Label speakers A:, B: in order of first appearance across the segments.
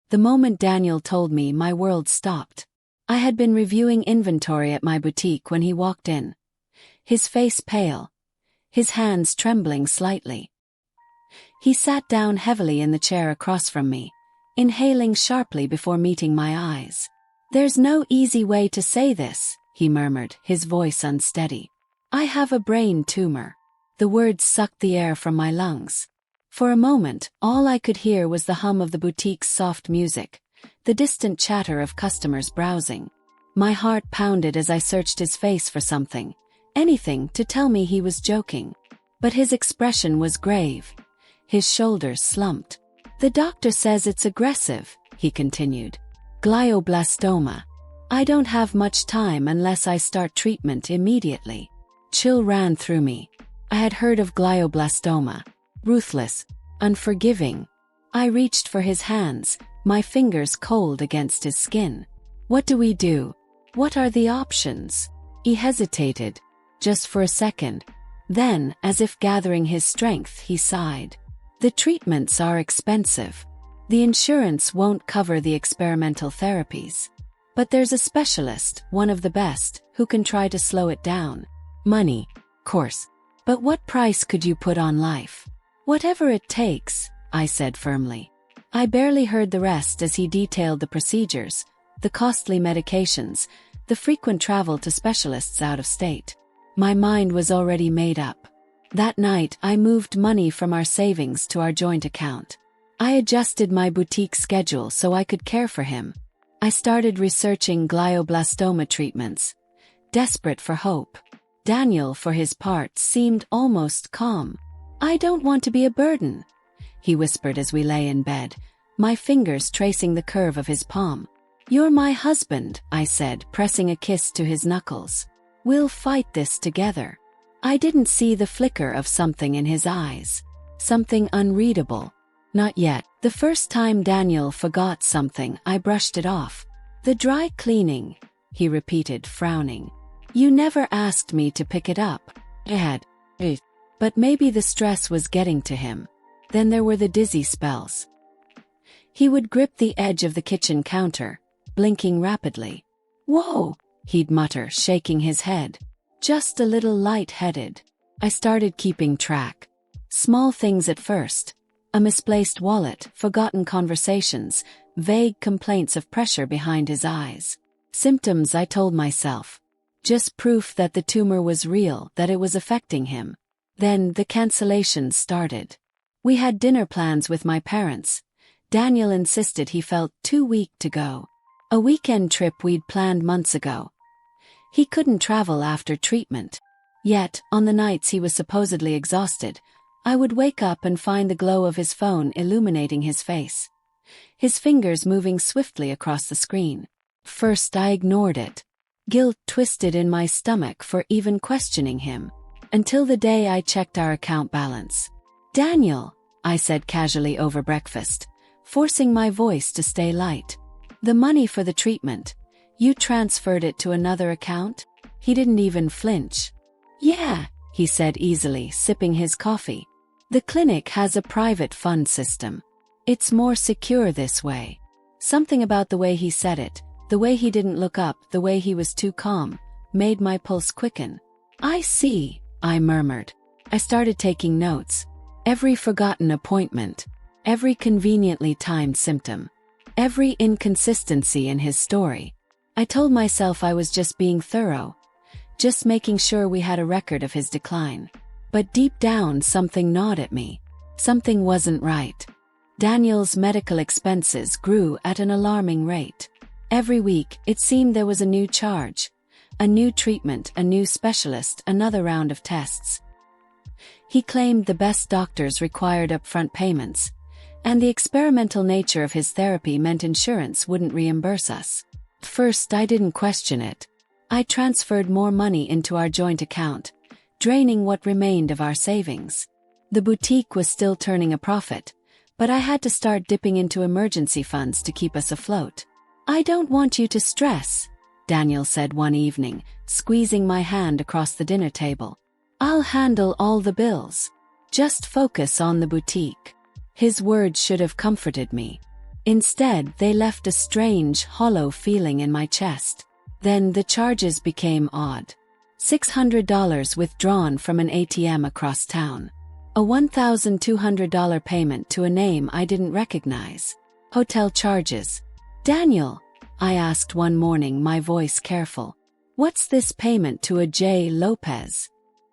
A: The moment Daniel told me, my world stopped. I had been reviewing inventory at my boutique when he walked in. His face pale, his hands trembling slightly. He sat down heavily in the chair across from me, inhaling sharply before meeting my eyes. "There's no easy way to say this," he murmured, his voice unsteady. "I have a brain tumor." The words sucked the air from my lungs. For a moment, all I could hear was the hum of the boutique's soft music, the distant chatter of customers browsing. My heart pounded as I searched his face for something, anything to tell me he was joking. But his expression was grave. His shoulders slumped. "The doctor says it's aggressive," he continued. "Glioblastoma. I don't have much time unless I start treatment immediately." Chill ran through me. I had heard of glioblastoma. Ruthless, unforgiving. I reached for his hands, my fingers cold against his skin. "What do we do? What are the options?" He hesitated, just for a second. Then, as if gathering his strength, he sighed. "The treatments are expensive. The insurance won't cover the experimental therapies. But there's a specialist, one of the best, who can try to slow it down. Money, course. But what price could you put on life?" "Whatever it takes," I said firmly. I barely heard the rest as he detailed the procedures, the costly medications, the frequent travel to specialists out of state. My mind was already made up. That night, I moved money from our savings to our joint account. I adjusted my boutique schedule so I could care for him. I started researching glioblastoma treatments, desperate for hope. Daniel, for his part, seemed almost calm. "I don't want to be a burden," he whispered as we lay in bed, my fingers tracing the curve of his palm. "You're my husband," I said, pressing a kiss to his knuckles. "We'll fight this together." I didn't see the flicker of something in his eyes. Something unreadable. Not yet. The first time Daniel forgot something, I brushed it off. "The dry cleaning," he repeated, frowning. "You never asked me to pick it up." I had. But maybe the stress was getting to him. Then there were the dizzy spells. He would grip the edge of the kitchen counter, blinking rapidly. "Whoa," he'd mutter, shaking his head. "Just a little light-headed." I started keeping track. Small things at first. A misplaced wallet, forgotten conversations, vague complaints of pressure behind his eyes. Symptoms, I told myself. Just proof that the tumor was real, that it was affecting him. Then the cancellations started. We had dinner plans with my parents. Daniel insisted he felt too weak to go. A weekend trip we'd planned months ago. He couldn't travel after treatment. Yet, on the nights he was supposedly exhausted, I would wake up and find the glow of his phone illuminating his face. His fingers moving swiftly across the screen. First I ignored it. Guilt twisted in my stomach for even questioning him. Until the day I checked our account balance. "Daniel," I said casually over breakfast, forcing my voice to stay light. "The money for the treatment, you transferred it to another account?" He didn't even flinch. "Yeah," he said easily, sipping his coffee. "The clinic has a private fund system. It's more secure this way." Something about the way he said it, the way he didn't look up, the way he was too calm, made my pulse quicken. "I see," I murmured. I started taking notes. Every forgotten appointment, every conveniently timed symptom, every inconsistency in his story. I told myself I was just being thorough, just making sure we had a record of his decline. But deep down something gnawed at me. Something wasn't right. Daniel's medical expenses grew at an alarming rate. Every week, it seemed there was a new charge. A new treatment, a new specialist, another round of tests. He claimed the best doctors required upfront payments, and the experimental nature of his therapy meant insurance wouldn't reimburse us. First, I didn't question it. I transferred more money into our joint account, draining what remained of our savings. The boutique was still turning a profit, but I had to start dipping into emergency funds to keep us afloat. "I don't want you to stress," Daniel said one evening, squeezing my hand across the dinner table. "I'll handle all the bills. Just focus on the boutique." His words should have comforted me. Instead, they left a strange, hollow feeling in my chest. Then the charges became odd. $600 withdrawn from an ATM across town. A $1,200 payment to a name I didn't recognize. Hotel charges. Daniel, I asked one morning, my voice careful. What's this payment to a J. Lopez?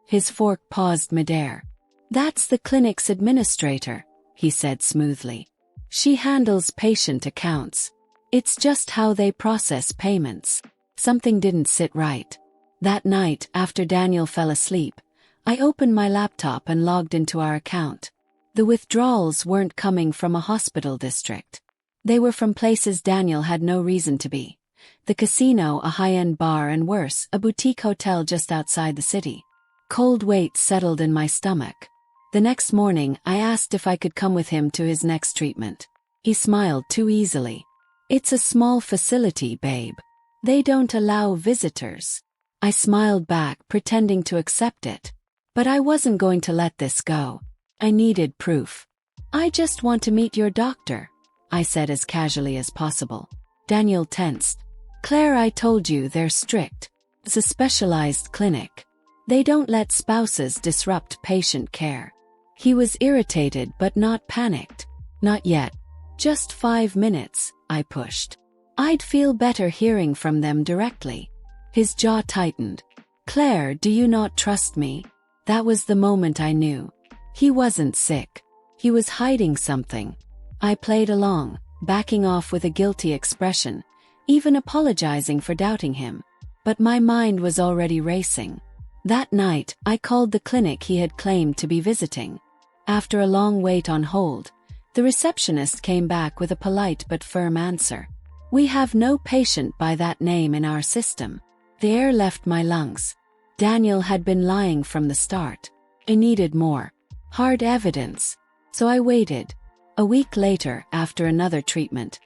A: His fork paused midair. That's the clinic's administrator, he said smoothly. She handles patient accounts. It's just how they process payments. Something didn't sit right. That night, after Daniel fell asleep, I opened my laptop and logged into our account. The withdrawals weren't coming from a hospital district. They were from places Daniel had no reason to be. The casino, a high-end bar, and worse, a boutique hotel just outside the city. Cold weight settled in my stomach. The next morning, I asked if I could come with him to his next treatment. He smiled too easily. It's a small facility, babe. They don't allow visitors. I smiled back, pretending to accept it. But I wasn't going to let this go. I needed proof. I just want to meet your doctor, I said as casually as possible. Daniel tensed. Claire, I told you they're strict. It's a specialized clinic. They don't let spouses disrupt patient care. He was irritated but not panicked. Not yet. Just 5 minutes, I pushed. I'd feel better hearing from them directly. His jaw tightened. Claire, do you not trust me? That was the moment I knew. He wasn't sick. He was hiding something. I played along, backing off with a guilty expression, even apologizing for doubting him. But my mind was already racing. That night, I called the clinic he had claimed to be visiting. After a long wait on hold, the receptionist came back with a polite but firm answer. We have no patient by that name in our system. The air left my lungs. Daniel had been lying from the start. I needed more. Hard evidence. So I waited. A week later, after another treatment,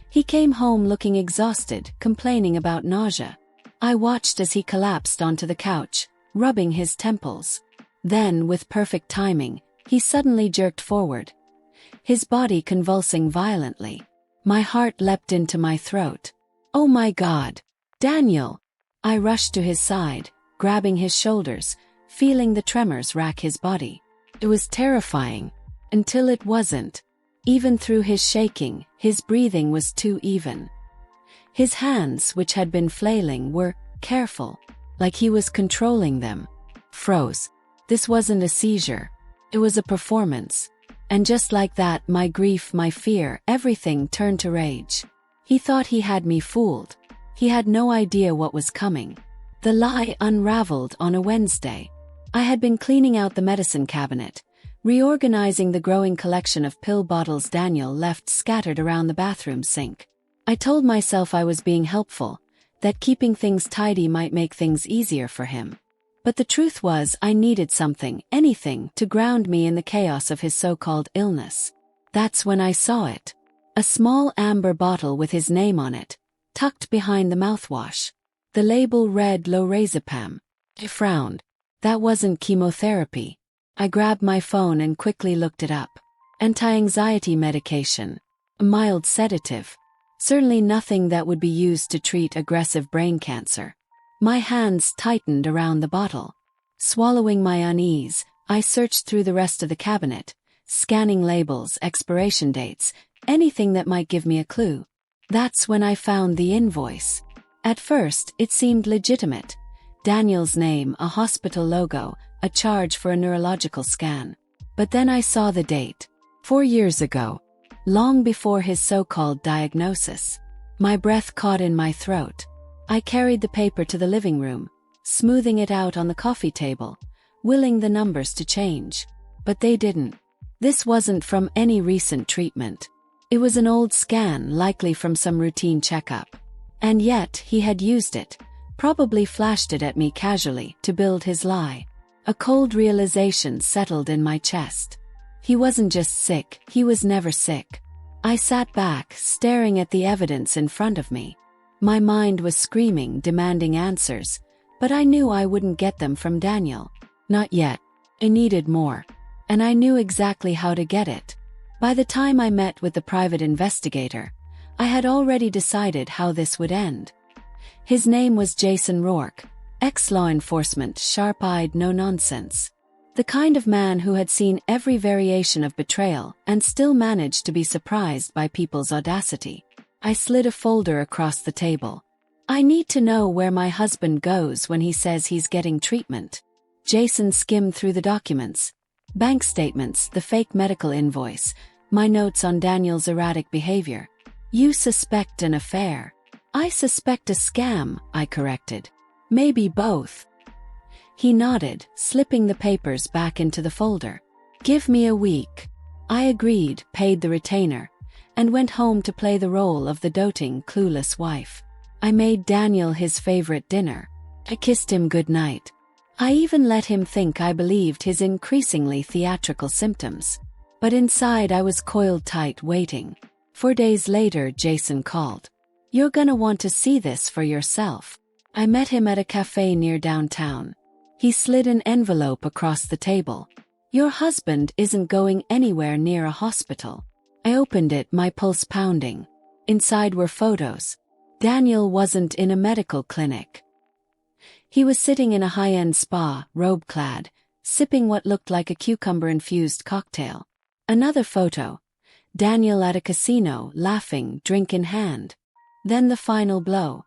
A: he came home looking exhausted, complaining about nausea. I watched as he collapsed onto the couch, rubbing his temples. Then, with perfect timing, he suddenly jerked forward, his body convulsing violently. My heart leapt into my throat. Oh my God! Daniel! I rushed to his side, grabbing his shoulders, feeling the tremors rack his body. It was terrifying. Until it wasn't. Even through his shaking, his breathing was too even. His hands, which had been flailing, were careful, like he was controlling them. Froze. This wasn't a seizure. It was a performance. And just like that, my grief, my fear, everything turned to rage. He thought he had me fooled. He had no idea what was coming. The lie unraveled on a Wednesday. I had been cleaning out the medicine cabinet, reorganizing the growing collection of pill bottles Daniel left scattered around the bathroom sink. I told myself I was being helpful, that keeping things tidy might make things easier for him. But the truth was, I needed something, anything, to ground me in the chaos of his so-called illness. That's when I saw it. A small amber bottle with his name on it, tucked behind the mouthwash. The label read lorazepam. I frowned. That wasn't chemotherapy. I grabbed my phone and quickly looked it up. Anti-anxiety medication. A mild sedative. Certainly nothing that would be used to treat aggressive brain cancer. My hands tightened around the bottle. Swallowing my unease, I searched through the rest of the cabinet, scanning labels, expiration dates, anything that might give me a clue. That's when I found the invoice. At first, it seemed legitimate. Daniel's name, a hospital logo, a charge for a neurological scan. But then I saw the date. 4 years ago. Long before his so-called diagnosis. My breath caught in my throat. I carried the paper to the living room, smoothing it out on the coffee table, willing the numbers to change. But they didn't. This wasn't from any recent treatment. It was an old scan, likely from some routine checkup. And yet, he had used it, probably flashed it at me casually, to build his lie. A cold realization settled in my chest. He wasn't just sick, he was never sick. I sat back, staring at the evidence in front of me. My mind was screaming, demanding answers, but I knew I wouldn't get them from Daniel. Not yet. I needed more. And I knew exactly how to get it. By the time I met with the private investigator, I had already decided how this would end. His name was Jason Rourke, ex-law enforcement, sharp-eyed, no-nonsense. The kind of man who had seen every variation of betrayal and still managed to be surprised by people's audacity. I slid a folder across the table. I need to know where my husband goes when he says he's getting treatment. Jason skimmed through the documents. Bank statements, the fake medical invoice, my notes on Daniel's erratic behavior. You suspect an affair. I suspect a scam, I corrected. Maybe both. He nodded, slipping the papers back into the folder. Give me a week. I agreed, paid the retainer, and went home to play the role of the doting, clueless wife. I made Daniel his favorite dinner. I kissed him goodnight. I even let him think I believed his increasingly theatrical symptoms. But inside I was coiled tight, waiting. 4 days later, Jason called. You're gonna want to see this for yourself. I met him at a cafe near downtown. He slid an envelope across the table. Your husband isn't going anywhere near a hospital. I opened it, my pulse pounding. Inside were photos. Daniel wasn't in a medical clinic. He was sitting in a high-end spa, robe-clad, sipping what looked like a cucumber-infused cocktail. Another photo. Daniel at a casino, laughing, drink in hand. Then the final blow.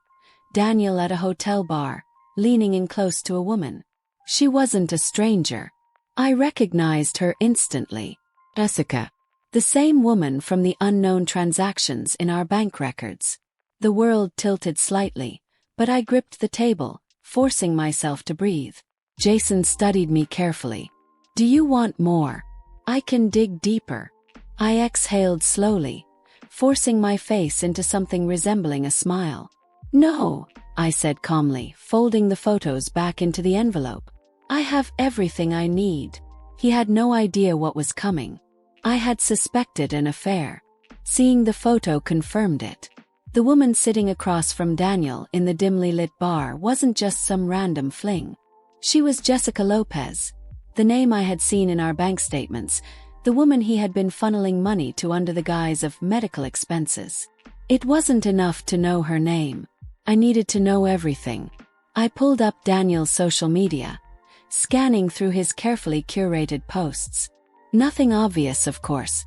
A: Daniel at a hotel bar, leaning in close to a woman. She wasn't a stranger. I recognized her instantly. Jessica. The same woman from the unknown transactions in our bank records. The world tilted slightly, but I gripped the table, forcing myself to breathe. Jason studied me carefully. Do you want more? I can dig deeper. I exhaled slowly, forcing my face into something resembling a smile. No, I said calmly, folding the photos back into the envelope. I have everything I need. He had no idea what was coming. I had suspected an affair. Seeing the photo confirmed it. The woman sitting across from Daniel in the dimly lit bar wasn't just some random fling. She was Jessica Lopez, the name I had seen in our bank statements, the woman he had been funneling money to under the guise of medical expenses. It wasn't enough to know her name. I needed to know everything. I pulled up Daniel's social media, scanning through his carefully curated posts. Nothing obvious, of course.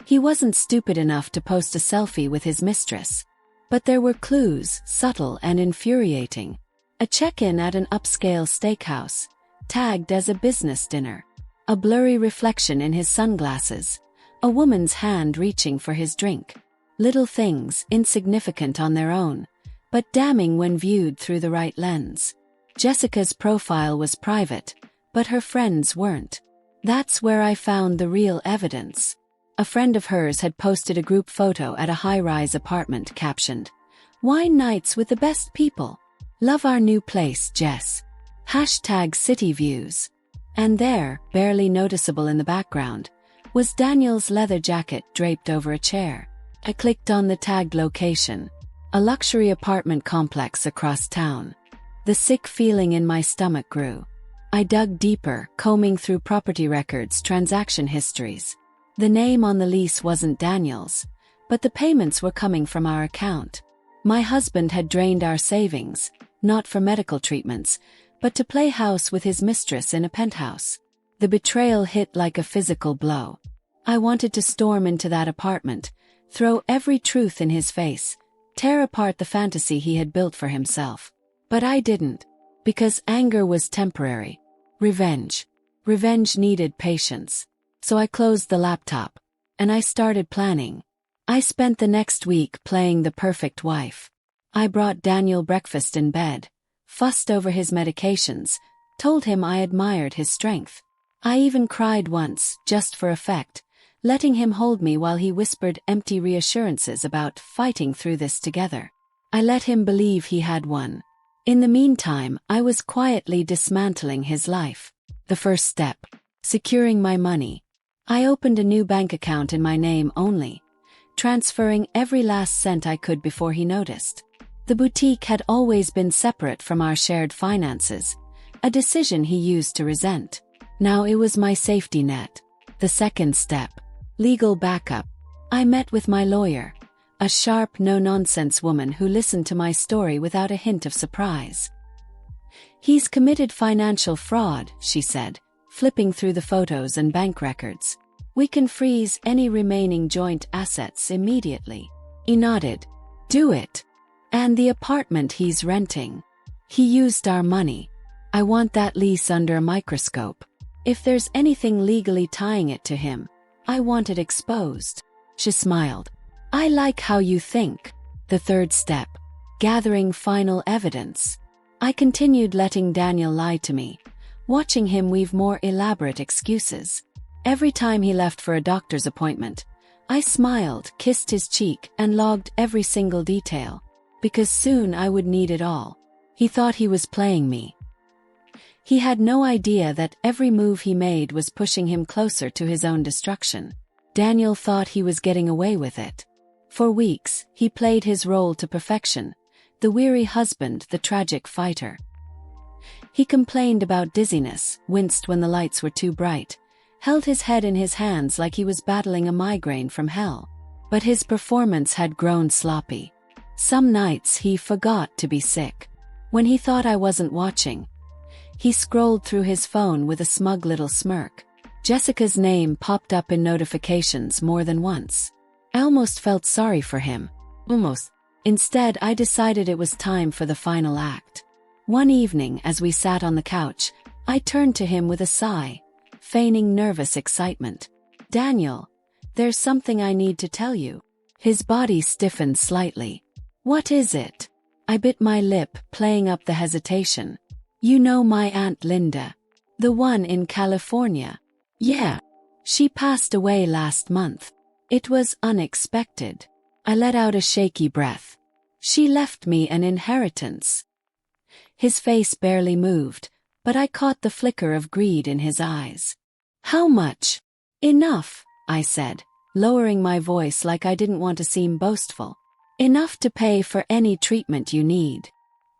A: He wasn't stupid enough to post a selfie with his mistress. But there were clues, subtle and infuriating. A check-in at an upscale steakhouse, tagged as a business dinner. A blurry reflection in his sunglasses. A woman's hand reaching for his drink. Little things, insignificant on their own, but damning when viewed through the right lens. Jessica's profile was private, but her friends weren't. That's where I found the real evidence. A friend of hers had posted a group photo at a high-rise apartment captioned, "Wine nights with the best people. Love our new place, Jess. #city views." And there, barely noticeable in the background, was Daniel's leather jacket draped over a chair. I clicked on the tagged location, a luxury apartment complex across town. The sick feeling in my stomach grew. I dug deeper, combing through property records, transaction histories. The name on the lease wasn't Daniel's, but the payments were coming from our account. My husband had drained our savings, not for medical treatments, but to play house with his mistress in a penthouse. The betrayal hit like a physical blow. I wanted to storm into that apartment, throw every truth in his face, tear apart the fantasy he had built for himself. But I didn't, because anger was temporary. Revenge needed patience. So I closed the laptop, and I started planning. I spent the next week playing the perfect wife. I brought Daniel breakfast in bed, fussed over his medications, told him I admired his strength. I even cried once, just for effect, letting him hold me while he whispered empty reassurances about fighting through this together. I let him believe he had won. In the meantime, I was quietly dismantling his life. The first step, securing my money. I opened a new bank account in my name only, transferring every last cent I could before he noticed. The boutique had always been separate from our shared finances, a decision he used to resent. Now it was my safety net. The second step, Legal backup. I met with my lawyer, a sharp, no-nonsense woman who listened to my story without a hint of surprise. "He's committed financial fraud," she said, flipping through the photos and bank records. "We can freeze any remaining joint assets immediately." He nodded. "Do it. And the apartment he's renting. He used our money. I want that lease under a microscope. If there's anything legally tying it to him, I want it exposed." She smiled. "I like how you think." The third step. Gathering final evidence. I continued letting Daniel lie to me, watching him weave more elaborate excuses. Every time he left for a doctor's appointment, I smiled, kissed his cheek, and logged every single detail. Because soon I would need it all. He thought he was playing me. He had no idea that every move he made was pushing him closer to his own destruction. Daniel thought he was getting away with it. For weeks, he played his role to perfection, the weary husband, the tragic fighter. He complained about dizziness, winced when the lights were too bright, held his head in his hands like he was battling a migraine from hell. But his performance had grown sloppy. Some nights he forgot to be sick. When he thought I wasn't watching, he scrolled through his phone with a smug little smirk. Jessica's name popped up in notifications more than once. I almost felt sorry for him. Almost. Instead, I decided it was time for the final act. One evening, as we sat on the couch, I turned to him with a sigh, feigning nervous excitement. "Daniel, there's something I need to tell you." His body stiffened slightly. "What is it?" I bit my lip, playing up the hesitation. "You know my Aunt Linda? The one in California?" "Yeah. She passed away last month. It was unexpected." I let out a shaky breath. "She left me an inheritance." His face barely moved, but I caught the flicker of greed in his eyes. "How much?" "Enough," I said, lowering my voice like I didn't want to seem boastful. "Enough to pay for any treatment you need."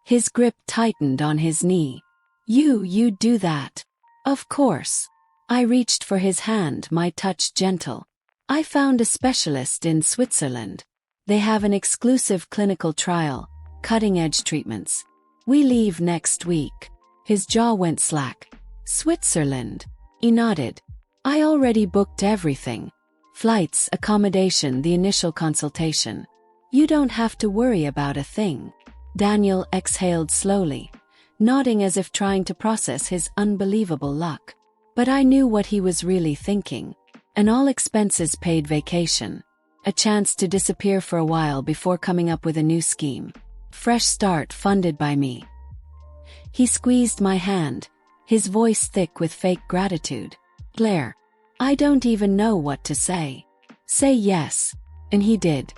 A: His grip tightened on his knee. You'd do that?" "Of course." I reached for his hand, my touch gentle. "I found a specialist in Switzerland. They have an exclusive clinical trial, cutting-edge treatments. We leave next week." His jaw went slack. "Switzerland?" He nodded. "I already booked everything. Flights, accommodation, the initial consultation. You don't have to worry about a thing." Daniel exhaled slowly, nodding as if trying to process his unbelievable luck. But I knew what he was really thinking. An all-expenses-paid vacation. A chance to disappear for a while before coming up with a new scheme. Fresh start funded by me. He squeezed my hand, his voice thick with fake gratitude. "Blair, I don't even know what to say. Say yes." And he did.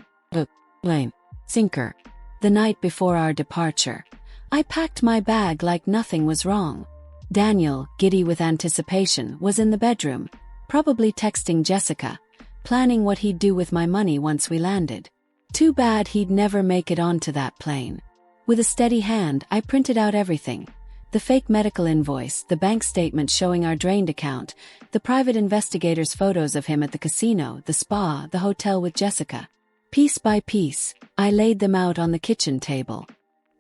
A: Blame. Sinker. The night before our departure, I packed my bag like nothing was wrong. Daniel, giddy with anticipation, was in the bedroom, probably texting Jessica, planning what he'd do with my money once we landed. Too bad he'd never make it onto that plane. With a steady hand, I printed out everything. The fake medical invoice, the bank statement showing our drained account, the private investigator's photos of him at the casino, the spa, the hotel with Jessica. Piece by piece, I laid them out on the kitchen table.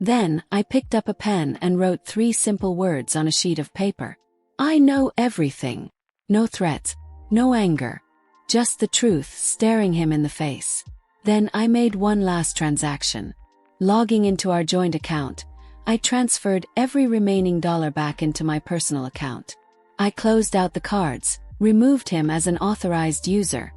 A: Then, I picked up a pen and wrote 3 simple words on a sheet of paper. "I know everything." No threats, no anger. Just the truth staring him in the face. Then I made one last transaction. Logging into our joint account, I transferred every remaining dollar back into my personal account. I closed out the cards, removed him as an authorized user,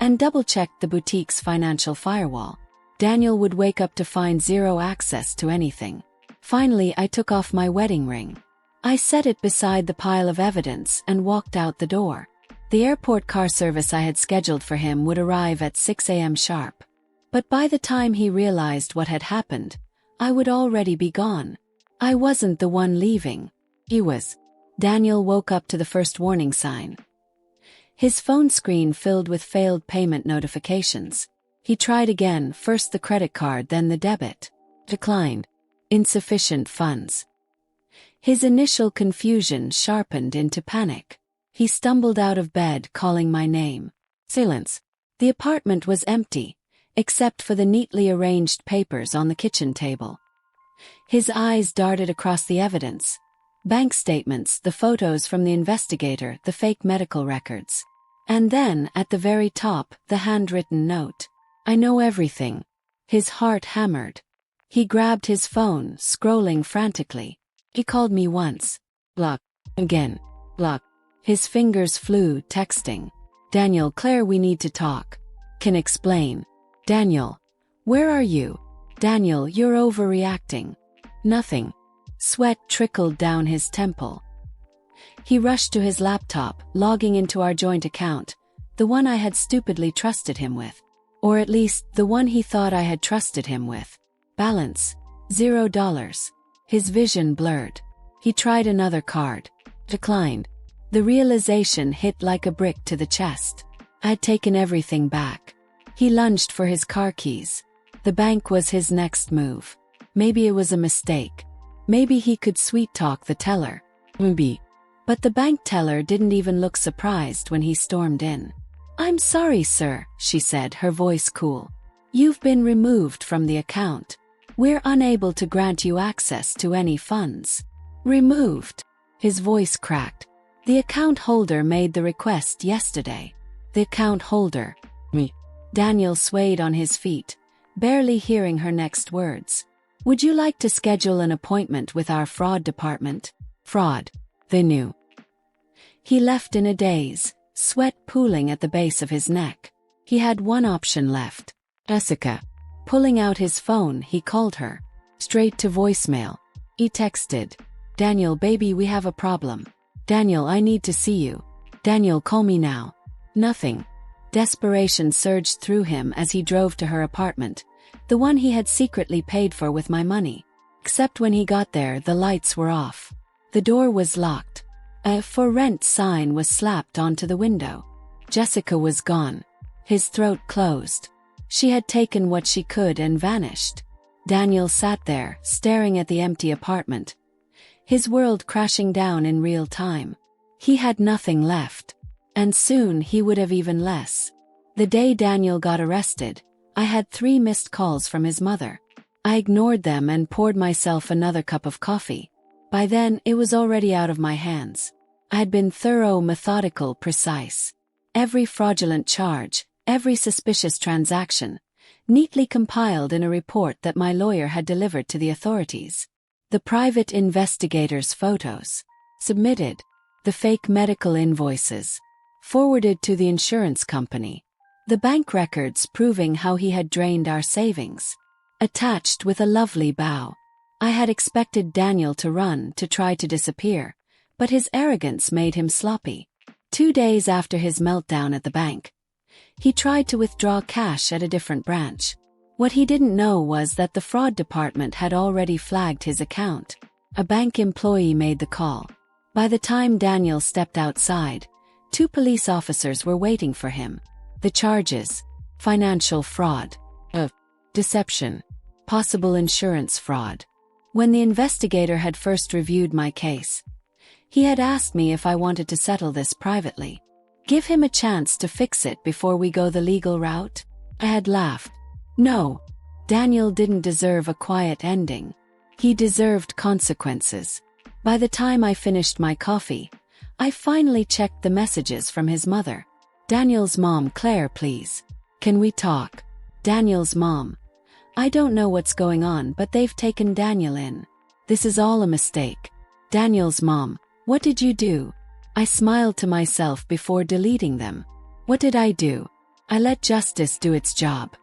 A: and double-checked the boutique's financial firewall. Daniel would wake up to find zero access to anything. Finally, I took off my wedding ring. I set it beside the pile of evidence and walked out the door. The airport car service I had scheduled for him would arrive at 6 a.m. sharp. But by the time he realized what had happened, I would already be gone. I wasn't the one leaving. He was. Daniel woke up to the first warning sign. His phone screen filled with failed payment notifications. He tried again, first the credit card, then the debit. Declined. Insufficient funds. His initial confusion sharpened into panic. He stumbled out of bed, calling my name. Silence. The apartment was empty, except for the neatly arranged papers on the kitchen table. His eyes darted across the evidence. Bank statements, the photos from the investigator, the fake medical records. And then, at the very top, the handwritten note. I know everything. His heart hammered. He grabbed his phone, scrolling frantically. He called me once. Block. Again. Block. His fingers flew, texting. Daniel, Claire, we need to talk. Can explain. Daniel. Where are you? Daniel, you're overreacting. Nothing. Sweat trickled down his temple. He rushed to his laptop, logging into our joint account, the one I had stupidly trusted him with. Or at least, the one he thought I had trusted him with. Balance. $0. His vision blurred. He tried another card. Declined. The realization hit like a brick to the chest. I'd taken everything back. He lunged for his car keys. The bank was his next move. Maybe it was a mistake. Maybe he could sweet-talk the teller. Maybe. But the bank teller didn't even look surprised when he stormed in. I'm sorry, sir, she said, her voice cool. You've been removed from the account. We're unable to grant you access to any funds. Removed. His voice cracked. The account holder made the request yesterday. The account holder. Me. Daniel swayed on his feet, barely hearing her next words. Would you like to schedule an appointment with our fraud department? Fraud. They knew. He left in a daze, sweat pooling at the base of his neck. He had one option left. Jessica. Pulling out his phone, he called her. Straight to voicemail. He texted. Daniel, baby, we have a problem. Daniel, I need to see you. Daniel, call me now. Nothing. Desperation surged through him as he drove to her apartment, the one he had secretly paid for with my money. Except when he got there, the lights were off. The door was locked. A for rent sign was slapped onto the window. Jessica was gone. His throat closed. She had taken what she could and vanished. Daniel sat there, staring at the empty apartment. His world crashing down in real time. He had nothing left. And soon he would have even less. The day Daniel got arrested, I had 3 missed calls from his mother. I ignored them and poured myself another cup of coffee. By then, it was already out of my hands. I had been thorough, methodical, precise. Every fraudulent charge, every suspicious transaction, neatly compiled in a report that my lawyer had delivered to the authorities. The private investigator's photos. Submitted. The fake medical invoices. Forwarded to the insurance company. The bank records proving how he had drained our savings. Attached with a lovely bow. I had expected Daniel to run, to try to disappear, but his arrogance made him sloppy. 2 days after his meltdown at the bank, he tried to withdraw cash at a different branch. What he didn't know was that the fraud department had already flagged his account. A bank employee made the call. By the time Daniel stepped outside, 2 police officers were waiting for him. The charges: financial fraud, deception, possible insurance fraud. When the investigator had first reviewed my case, he had asked me if I wanted to settle this privately. Give him a chance to fix it before we go the legal route? I had laughed. No. Daniel didn't deserve a quiet ending. He deserved consequences. By the time I finished my coffee, I finally checked the messages from his mother. Daniel's mom, Claire, please. Can we talk? Daniel's mom. I don't know what's going on, but they've taken Daniel in. This is all a mistake. Daniel's mom. What did you do? I smiled to myself before deleting them. What did I do? I let justice do its job.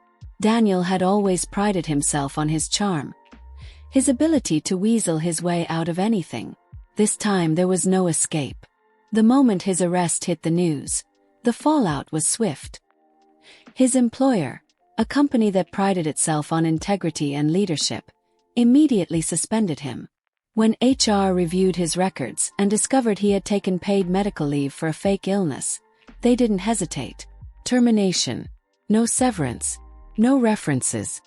A: Daniel had always prided himself on his charm. His ability to weasel his way out of anything. This time there was no escape. The moment his arrest hit the news, the fallout was swift. His employer, a company that prided itself on integrity and leadership, immediately suspended him. When HR reviewed his records and discovered he had taken paid medical leave for a fake illness, they didn't hesitate. Termination. No severance. No references.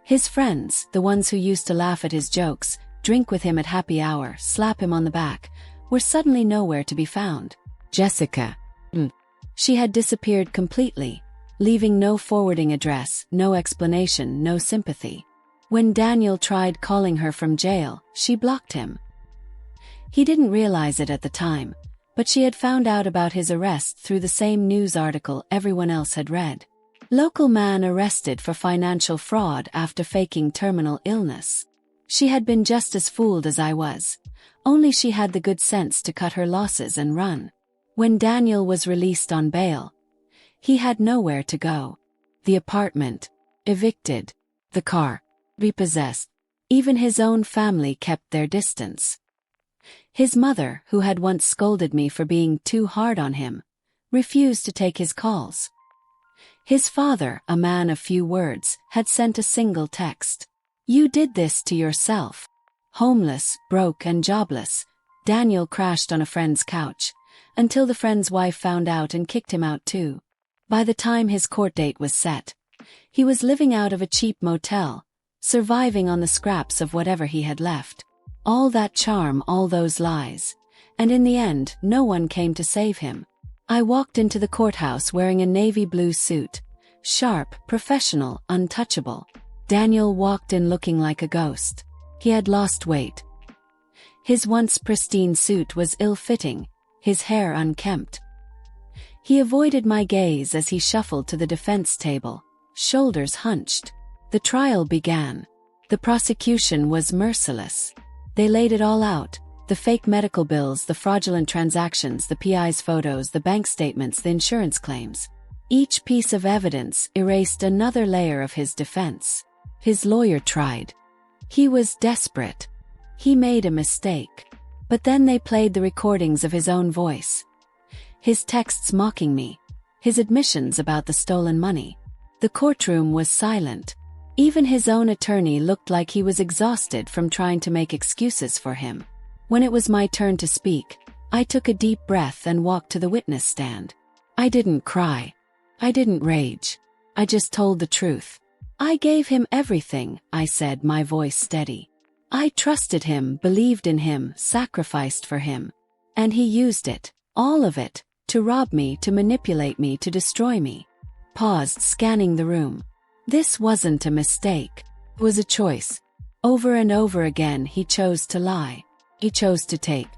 A: His friends, the ones who used to laugh at his jokes, drink with him at happy hour, slap him on the back, were suddenly nowhere to be found. Jessica. She had disappeared completely, leaving no forwarding address, no explanation, no sympathy. When Daniel tried calling her from jail, she blocked him. He didn't realize it at the time, but she had found out about his arrest through the same news article everyone else had read. Local man arrested for financial fraud after faking terminal illness. She had been just as fooled as I was, only she had the good sense to cut her losses and run. When Daniel was released on bail, he had nowhere to go. The apartment, evicted. The car, repossessed. Even his own family kept their distance. His mother, who had once scolded me for being too hard on him, refused to take his calls. His father, a man of few words, had sent a single text. "You did this to yourself." Homeless, broke and jobless, Daniel crashed on a friend's couch, until the friend's wife found out and kicked him out too. By the time his court date was set, he was living out of a cheap motel, surviving on the scraps of whatever he had left. All that charm, all those lies. And in the end, no one came to save him. I walked into the courthouse wearing a navy blue suit. Sharp, professional, untouchable. Daniel walked in looking like a ghost. He had lost weight. His once pristine suit was ill-fitting, his hair unkempt. He avoided my gaze as he shuffled to the defense table, shoulders hunched. The trial began. The prosecution was merciless. They laid it all out. The fake medical bills, the fraudulent transactions, the PI's photos, the bank statements, the insurance claims. Each piece of evidence erased another layer of his defense. His lawyer tried. He was desperate. He made a mistake. But then they played the recordings of his own voice. His texts mocking me. His admissions about the stolen money. The courtroom was silent. Even his own attorney looked like he was exhausted from trying to make excuses for him. When it was my turn to speak, I took a deep breath and walked to the witness stand. I didn't cry. I didn't rage. I just told the truth. I gave him everything, I said, my voice steady. I trusted him, believed in him, sacrificed for him. And he used it, all of it, to rob me, to manipulate me, to destroy me. Paused, scanning the room. This wasn't a mistake. It was a choice. Over and over again he chose to lie. He chose to take.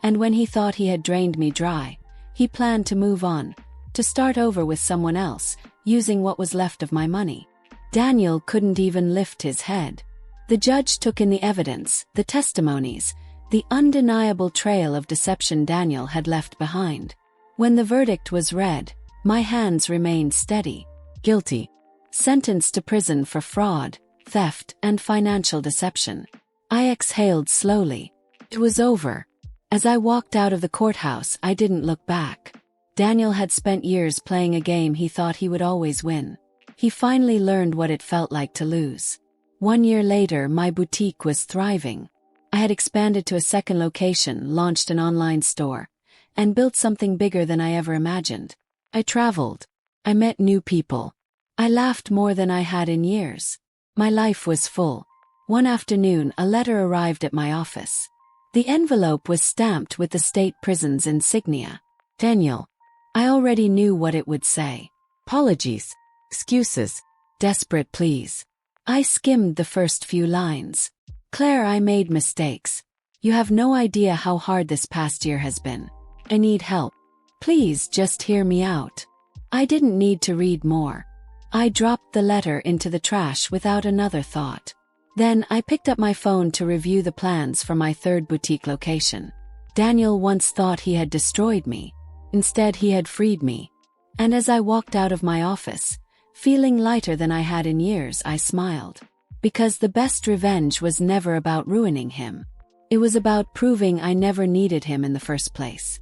A: And when he thought he had drained me dry, he planned to move on, to start over with someone else, using what was left of my money. Daniel couldn't even lift his head. The judge took in the evidence, the testimonies, the undeniable trail of deception Daniel had left behind. When the verdict was read, my hands remained steady. Guilty. Sentenced to prison for fraud, theft, and financial deception. I exhaled slowly. It was over. As I walked out of the courthouse, I didn't look back. Daniel had spent years playing a game he thought he would always win. He finally learned what it felt like to lose. 1 year later, my boutique was thriving. I had expanded to a second location, launched an online store, and built something bigger than I ever imagined. I traveled. I met new people. I laughed more than I had in years. My life was full. One afternoon, a letter arrived at my office. The envelope was stamped with the state prison's insignia. Daniel. I already knew what it would say. Apologies. Excuses. Desperate pleas. I skimmed the first few lines. Claire, I made mistakes. You have no idea how hard this past year has been. I need help. Please just hear me out. I didn't need to read more. I dropped the letter into the trash without another thought. Then I picked up my phone to review the plans for my third boutique location. Daniel once thought he had destroyed me. Instead, he had freed me. And as I walked out of my office, feeling lighter than I had in years, I smiled. Because the best revenge was never about ruining him. It was about proving I never needed him in the first place.